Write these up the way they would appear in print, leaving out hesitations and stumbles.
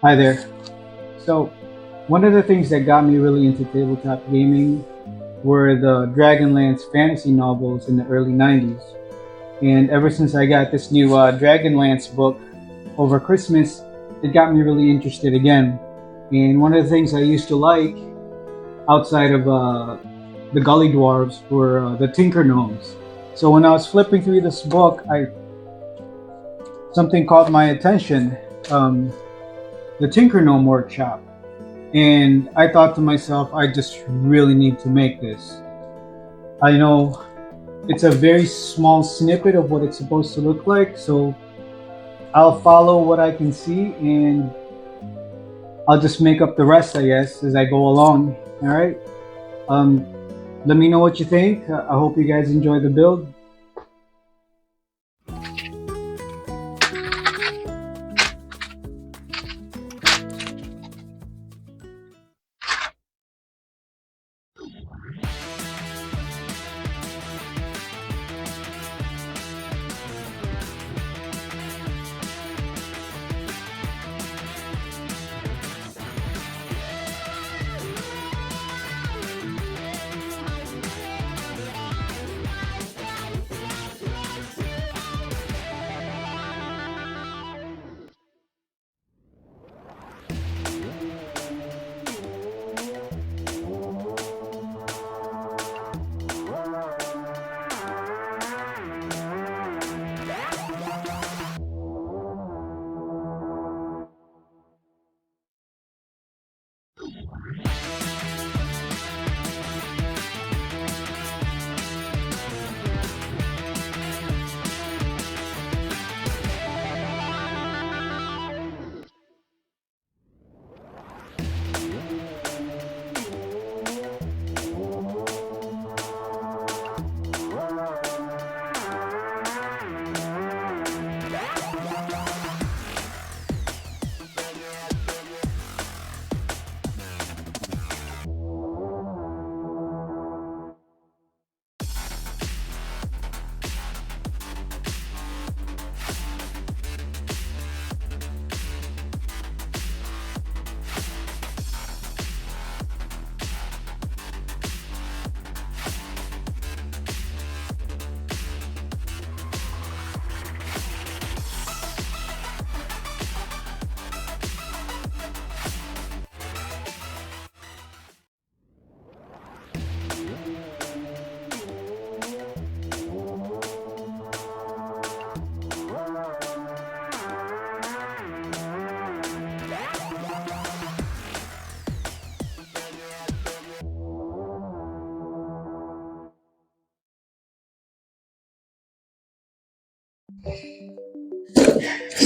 Hi there. So, one of the things that got me really into tabletop gaming were the Dragonlance fantasy novels in the early 90s. And ever since I got this new Dragonlance book over Christmas, it got me really interested again. And one of the things I used to like outside of the Gully Dwarves were the Tinker Gnomes. So when I was flipping through this book, I something caught my attention. Um, the Tinker Gnome Workshop. And I thought to myself, I just really need to make this. I know it's a very small snippet of what it's supposed to look like, so I'll follow what I can see and I'll just make up the rest, I guess, as I go along. All right. Um, Let me know what you think. I hope you guys enjoy the build.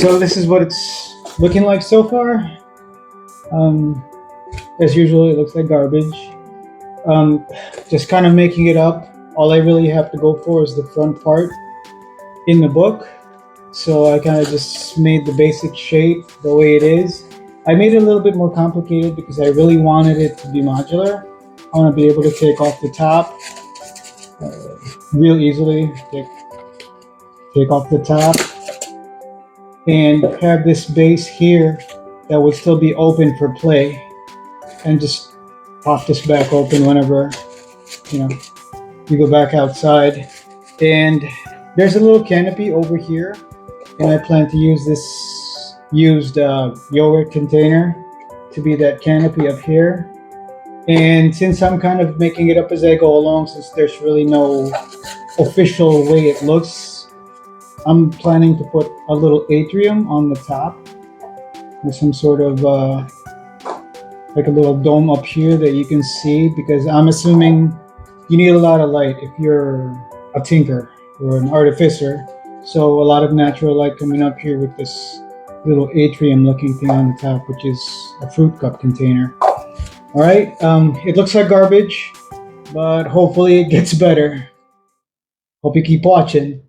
So this is what it's looking like so far. Um, as usual, it looks like garbage. Um, just kind of making it up. All I really have to go for is the front part in the book. So I kind of just made the basic shape the way it is. I made it a little bit more complicated because I really wanted it to be modular. I want to be able to take off the top real easily. Take off the top and have this base here that would still be open for play, and just pop this back open whenever you know you go back outside. And there's a little canopy over here, and I plan to use this used yogurt container to be that canopy up here. And since I'm kind of making it up as I go along, since there's really no official way it looks, I'm planning to put a little atrium on the top with some sort of like a little dome up here that you can see, because I'm assuming you need a lot of light if you're a tinker or an artificer. So a lot of natural light coming up here with this little atrium looking thing on the top, which is a fruit cup container. All right, it looks like garbage, but hopefully it gets better. Hope you keep watching.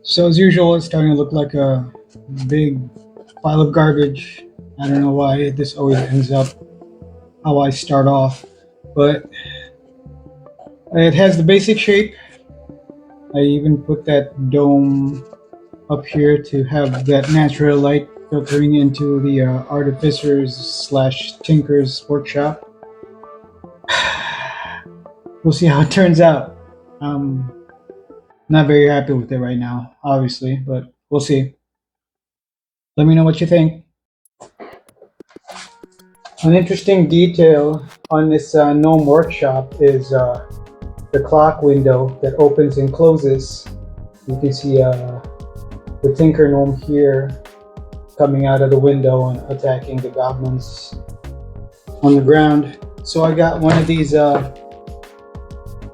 So as usual, it's starting to look like a big pile of garbage. I don't know why this always ends up how I start off, but it has the basic shape. I even put that dome up here to have that natural light filtering into the artificer's slash tinker's workshop. We'll see how it turns out. Not very happy with it right now, obviously, but we'll see. Let me know what you think. An interesting detail on this Gnome workshop is the clock window that opens and closes. You can see the Tinker Gnome here coming out of the window and attacking the goblins on the ground. So I got one of these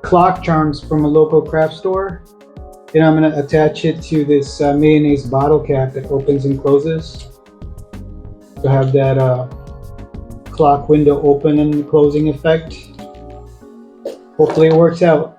clock charms from a local craft store, and I'm going to attach it to this mayonnaise bottle cap that opens and closes to have that clock window open and closing effect. Hopefully it works out.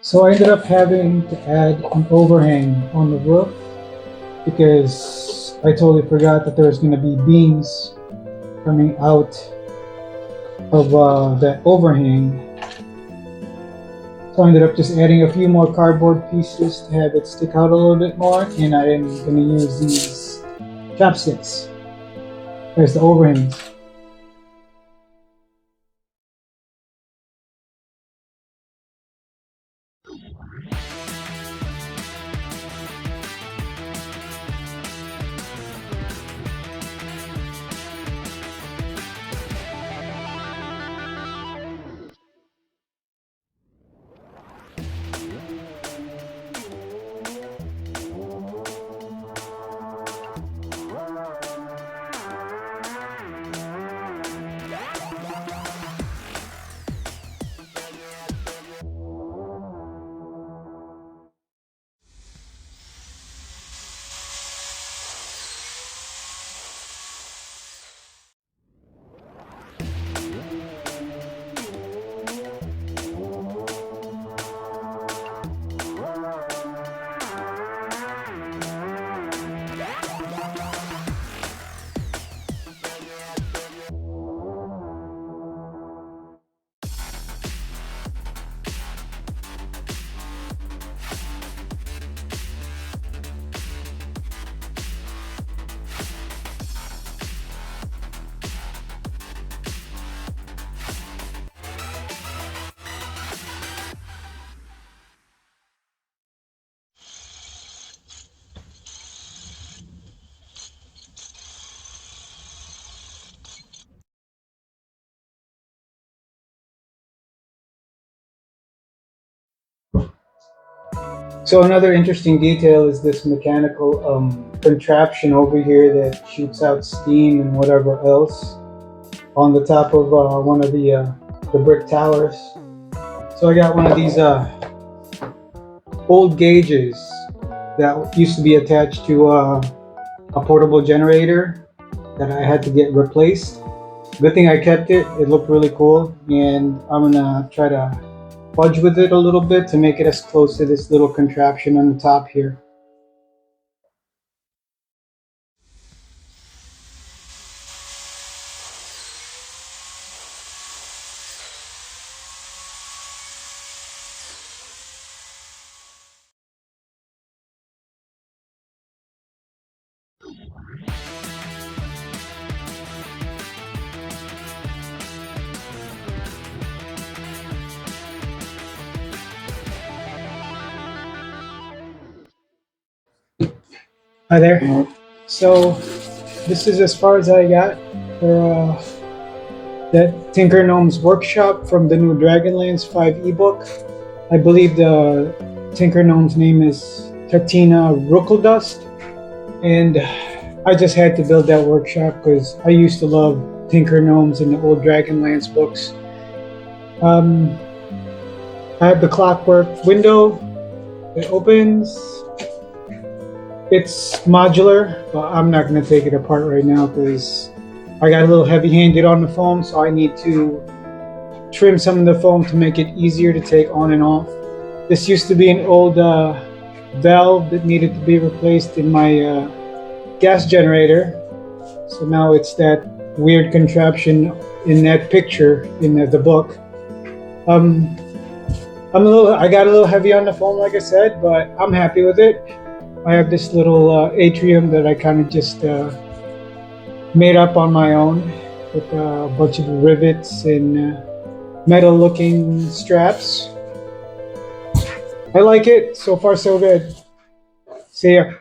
So I ended up having to add an overhang on the roof because I totally forgot that there's going to be beams coming out of that overhang. So I ended up just adding a few more cardboard pieces to have it stick out a little bit more, and I am going to use these chopsticks as the overhangs. So another interesting detail is this mechanical contraption over here that shoots out steam and whatever else on the top of one of the brick towers. So I got one of these old gauges that used to be attached to a portable generator that I had to get replaced. Good thing I kept it. It looked really cool, and I'm gonna try to fudge with it a little bit to make it as close to this little contraption on the top here. Hi there. So this is as far as I got for that Tinker Gnome's workshop from the new Dragonlance 5 ebook. I believe the Tinker Gnome's name is TATINA ROOKLEDUST, and I just had to build that workshop because I used to love Tinker Gnomes in the old Dragonlance books. I have the clockwork window. It opens. It's modular, but I'm not going to take it apart right now because I got a little heavy-handed on the foam, so I need to trim some of the foam to make it easier to take on and off. This used to be an old valve that needed to be replaced in my gas generator, so now it's that weird contraption in that picture in the book. I got a little heavy on the foam, like I said, but I'm happy with it. I have this little atrium that I kind of just made up on my own with a bunch of rivets and metal-looking straps. I like it. So far, so good. See ya.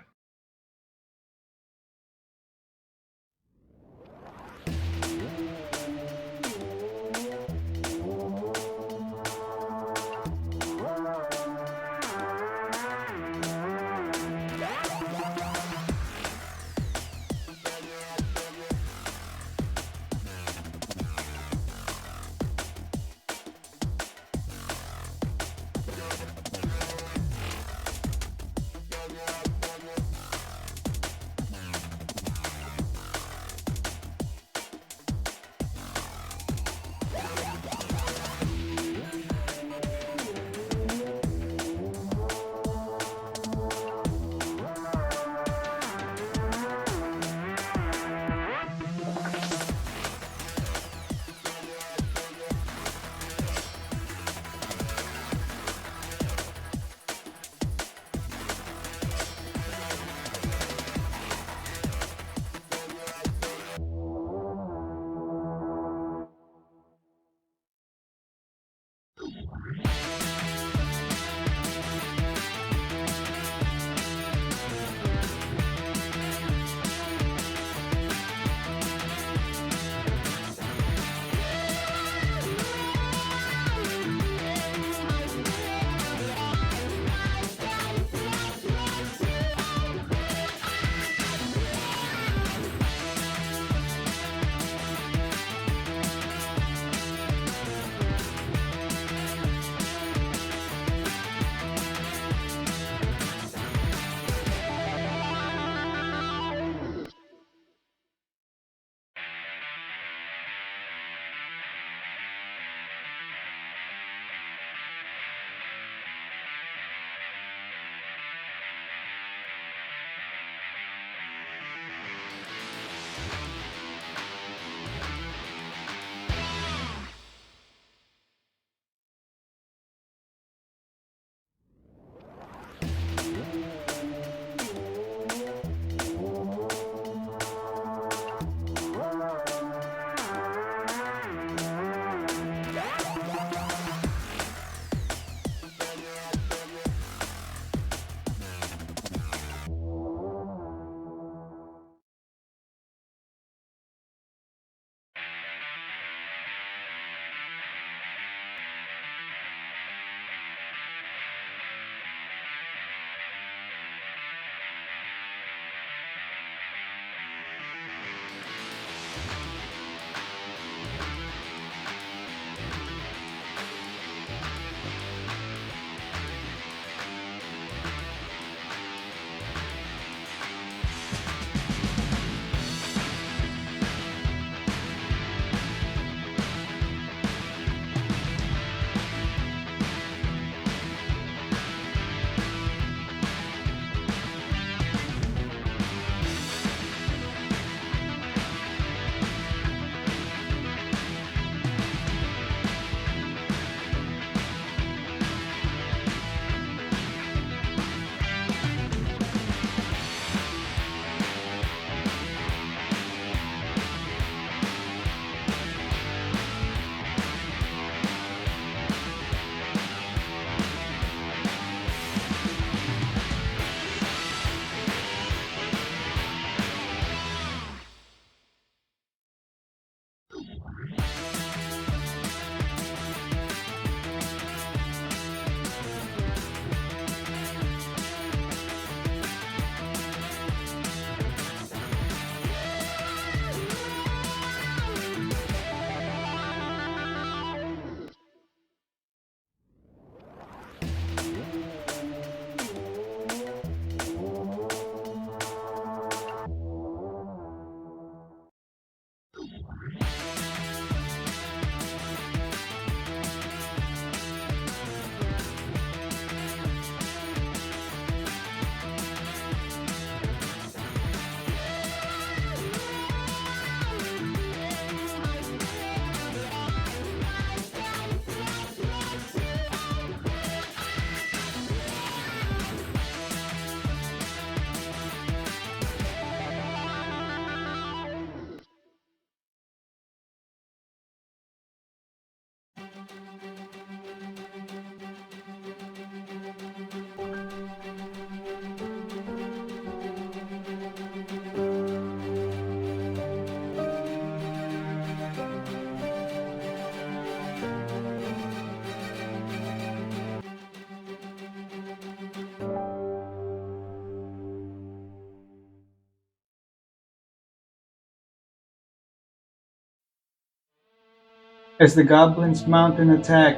As the goblins mount an attack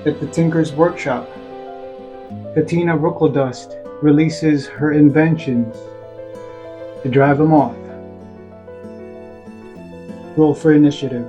at the Tinker's workshop, TATINA ROOKLEDUST releases her inventions to drive them off. Roll for initiative.